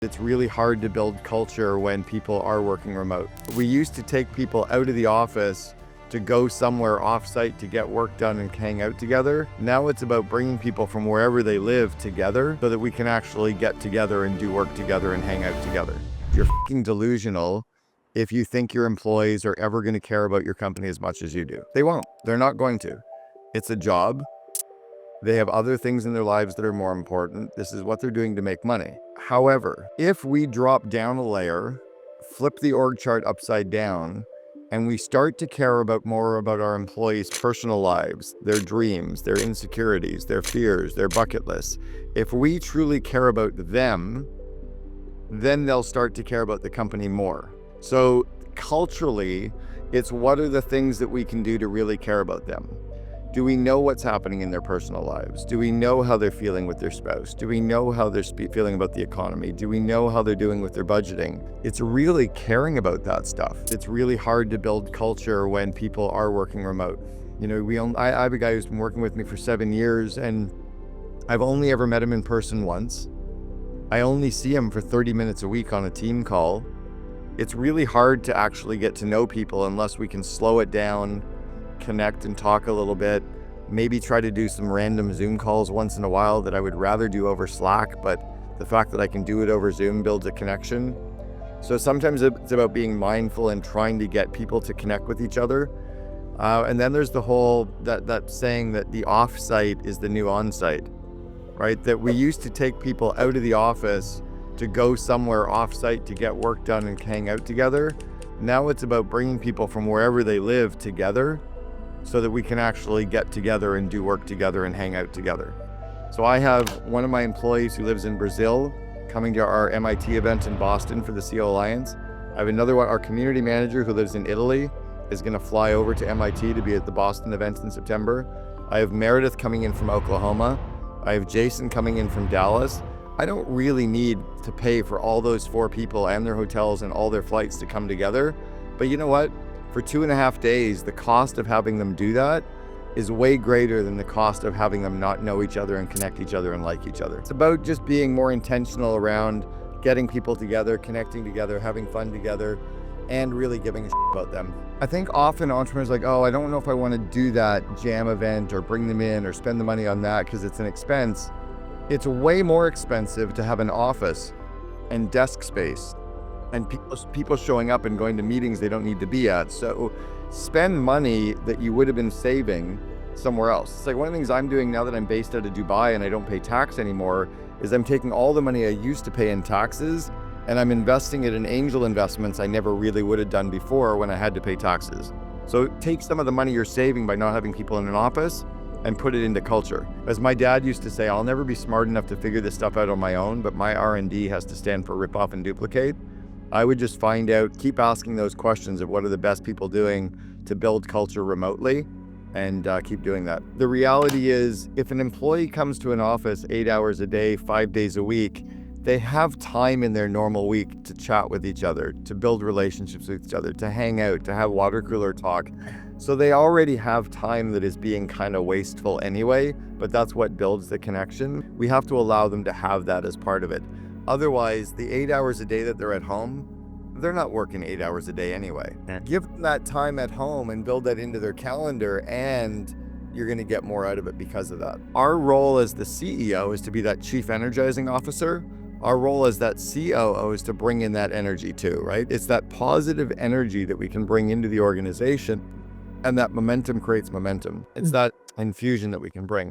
It's really hard to build culture when people are working remote. We used to take people out of the office to go somewhere offsite to get work done and hang out together. Now it's about bringing people from wherever they live together so that we can actually get together and do work together and hang out together. You're fucking delusional if you think your employees are ever going to care about your company as much as you do. They won't. They're not going to. It's a job. They have other things in their lives that are more important. This is what they're doing to make money. However, if we drop down a layer, flip the org chart upside down, and we start to care more about our employees' personal lives, their dreams, their insecurities, their fears, their bucket lists, if we truly care about them, then they'll start to care about the company more. So culturally, it's what are the things that we can do to really care about them? Do we know what's happening in their personal lives? Do we know how they're feeling with their spouse? Do we know how they're feeling about the economy? Do we know how they're doing with their budgeting? It's really caring about that stuff. It's really hard to build culture when people are working remote. You know, I have a guy who's been working with me for 7 years, and I've only ever met him in person once. I only see him for 30 minutes a week on a team call. It's really hard to actually get to know people unless we can slow it down, connect and talk a little bit, maybe try to do some random Zoom calls once in a while that I would rather do over Slack, but the fact that I can do it over Zoom builds a connection. So sometimes it's about being mindful and trying to get people to connect with each other. And then there's the whole, that saying that the off-site is the new on-site, right? That we used to take people out of the office to go somewhere off-site to get work done and hang out together. Now it's about bringing people from wherever they live together so that we can actually get together and do work together and hang out together. So I have one of my employees who lives in Brazil coming to our MIT event in Boston for the CO Alliance. I have another one, our community manager who lives in Italy is going to fly over to MIT to be at the Boston event in September. I have Meredith coming in from Oklahoma. I have Jason coming in from Dallas. I don't really need to pay for all those 4 people and their hotels and all their flights to come together. But you know what? For 2.5 days, the cost of having them do that is way greater than the cost of having them not know each other and connect each other and like each other. It's about just being more intentional around getting people together, connecting together, having fun together, and really giving a shit about them. I think often entrepreneurs are like, oh, I don't know if I want to do that jam event or bring them in or spend the money on that because it's an expense. It's way more expensive to have an office and desk space and people showing up and going to meetings they don't need to be at. So spend money that you would have been saving somewhere else. It's like one of the things I'm doing now that I'm based out of Dubai and I don't pay tax anymore is I'm taking all the money I used to pay in taxes and I'm investing it in angel investments I never really would have done before when I had to pay taxes. So take some of the money you're saving by not having people in an office and put it into culture. As my dad used to say, I'll never be smart enough to figure this stuff out on my own, but my R&D has to stand for rip off and duplicate. I would just find out, keep asking those questions of what are the best people doing to build culture remotely, and keep doing that. The reality is, if an employee comes to an office 8 hours a day, 5 days a week, they have time in their normal week to chat with each other, to build relationships with each other, to hang out, to have water cooler talk. So they already have time that is being kind of wasteful anyway, but that's what builds the connection. We have to allow them to have that as part of it. Otherwise, the 8 hours a day that they're at home, they're not working 8 hours a day anyway. Give them that time at home and build that into their calendar, and you're going to get more out of it because of that. Our role as the CEO is to be that chief energizing officer. Our role as that COO is to bring in that energy too, right? It's that positive energy that we can bring into the organization, and that momentum creates momentum. It's that infusion that we can bring.